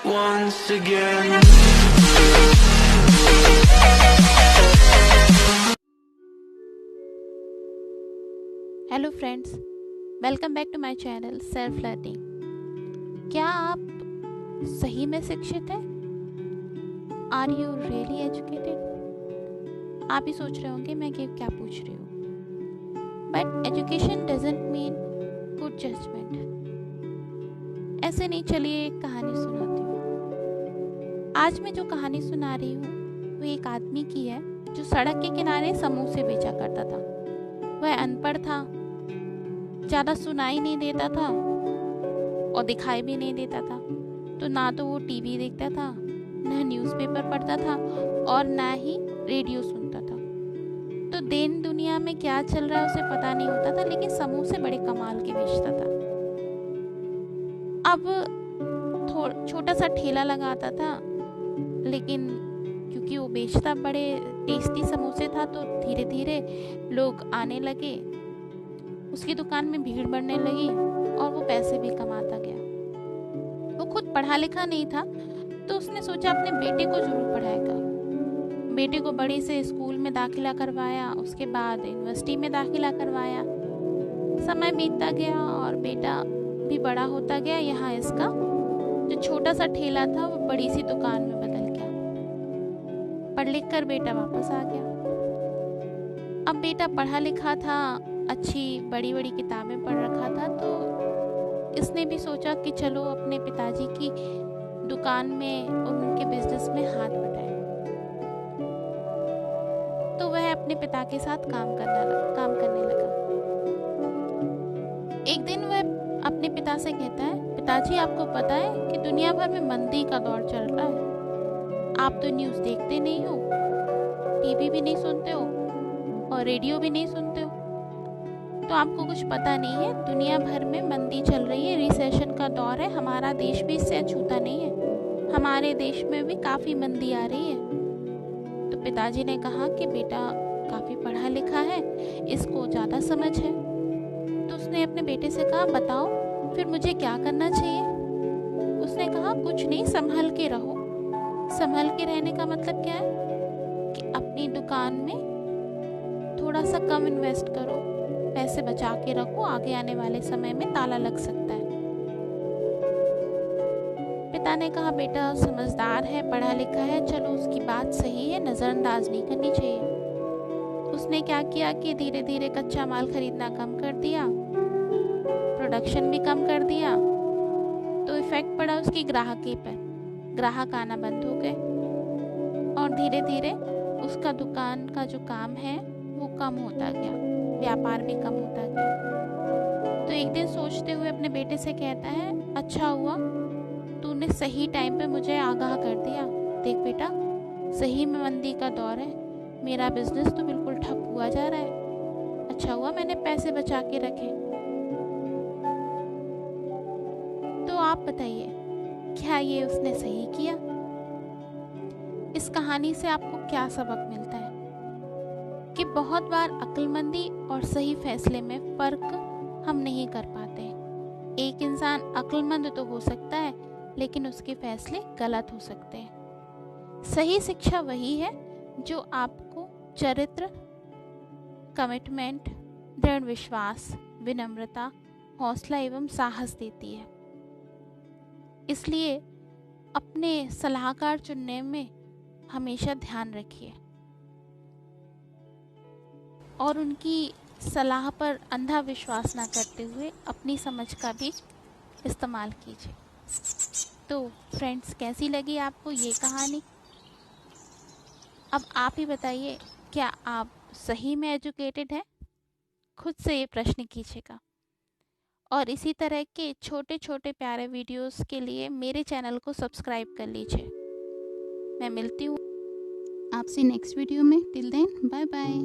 once again. Hello friends, welcome back to my channel self learning. क्या आप सही में शिक्षित हैं? Are you really educated? आप ही सोच रहे होंगे मैं क्या पूछ रही हूँ, but education doesn't mean good judgement. ऐसे नहीं, चलिए एक कहानी सुनाती हूँ। आज मैं जो कहानी सुना रही हूँ वो एक आदमी की है जो सड़क के किनारे समोसे बेचा करता था। वह अनपढ़ था, ज़्यादा सुनाई नहीं देता था और दिखाई भी नहीं देता था। तो ना तो वो टीवी देखता था, ना न्यूज़पेपर पढ़ता था और ना ही रेडियो सुनता था। तो दिन दुनिया में क्या चल रहा है उसे पता नहीं होता था, लेकिन समोसे बड़े कमाल के बेचता था। अब छोटा सा ठेला लगाता था, लेकिन क्योंकि वो बेचता बड़े टेस्टी समोसे था तो धीरे धीरे लोग आने लगे, उसकी दुकान में भीड़ बढ़ने लगी और वो पैसे भी कमाता गया। वो खुद पढ़ा लिखा नहीं था, तो उसने सोचा अपने बेटे को जरूर पढ़ाएगा। बेटे को बड़े से स्कूल में दाखिला करवाया, उसके बाद यूनिवर्सिटी में दाखिला करवाया। समय बीतता गया और बेटा भी बड़ा होता गया। यहाँ इसका जो छोटा सा ठेला था वो बड़ी सी दुकान में बदल गया। पढ़ लिख कर बेटा वापस आ गया। अब बेटा पढ़ा लिखा था, अच्छी बड़ी बड़ी किताबें पढ़ रखा था, तो इसने भी सोचा कि चलो अपने पिताजी की दुकान में, उनके बिजनेस में हाथ बटाए। तो वह अपने पिता के साथ काम करने लगा। एक दिन वह अपने पिता से कहता है, पिताजी आपको पता है कि दुनिया भर में मंदी का दौर चल रहा है। आप तो न्यूज़ देखते नहीं हो, टीवी भी नहीं सुनते हो और रेडियो भी नहीं सुनते हो, तो आपको कुछ पता नहीं है। दुनिया भर में मंदी चल रही है, रिसेशन का दौर है। हमारा देश भी इससे अछूता नहीं है, हमारे देश में भी काफ़ी मंदी आ रही है। तो पिताजी ने कहा कि बेटा काफ़ी पढ़ा लिखा है, इसको ज़्यादा समझ है। तो उसने अपने बेटे से कहा, बताओ फिर मुझे क्या करना चाहिए? उसने कहा, कुछ नहीं, संभल के रहो। संभल के रहने का मतलब क्या है कि अपनी दुकान में थोड़ा सा कम इन्वेस्ट करो, पैसे बचा के रखो, आगे आने वाले समय में ताला लग सकता है। पिता ने कहा, बेटा समझदार है, पढ़ा लिखा है, चलो उसकी बात सही है, नज़रअंदाज नहीं करनी चाहिए। उसने क्या किया कि धीरे धीरे कच्चा माल खरीदना कम कर दिया, प्रोडक्शन भी कम कर दिया। तो इफेक्ट पड़ा उसकी ग्राहकी पर, ग्राहक आना बंद हो गए और धीरे धीरे उसका दुकान का जो काम है वो कम होता गया, व्यापार भी कम होता गया। तो एक दिन सोचते हुए अपने बेटे से कहता है, अच्छा हुआ तूने सही टाइम पे मुझे आगाह कर दिया। देख बेटा, सही में मंदी का दौर है, मेरा बिजनेस तो बिल्कुल ठप हुआ जा रहा है। अच्छा हुआ मैंने पैसे बचा के रखे। तो आप बताइए, क्या ये उसने सही किया? इस कहानी से आपको क्या सबक मिलता है कि बहुत बार अक्लमंदी और सही फैसले में फर्क हम नहीं कर पाते। एक इंसान अक्लमंद तो हो सकता है, लेकिन उसके फैसले गलत हो सकते हैं। सही शिक्षा वही है जो आपको चरित्र, कमिटमेंट, दृढ़ विश्वास, विनम्रता, हौसला एवं साहस देती है। इसलिए अपने सलाहकार चुनने में हमेशा ध्यान रखिए और उनकी सलाह पर अंधा विश्वास ना करते हुए अपनी समझ का भी इस्तेमाल कीजिए। तो फ्रेंड्स, कैसी लगी आपको ये कहानी? अब आप ही बताइए, क्या आप सही में एजुकेटेड हैं? खुद से ये प्रश्न कीजिएगा। और इसी तरह के छोटे छोटे प्यारे वीडियोस के लिए मेरे चैनल को सब्सक्राइब कर लीजिए। मैं मिलती हूँ आपसे नेक्स्ट वीडियो में। Till then, bye bye.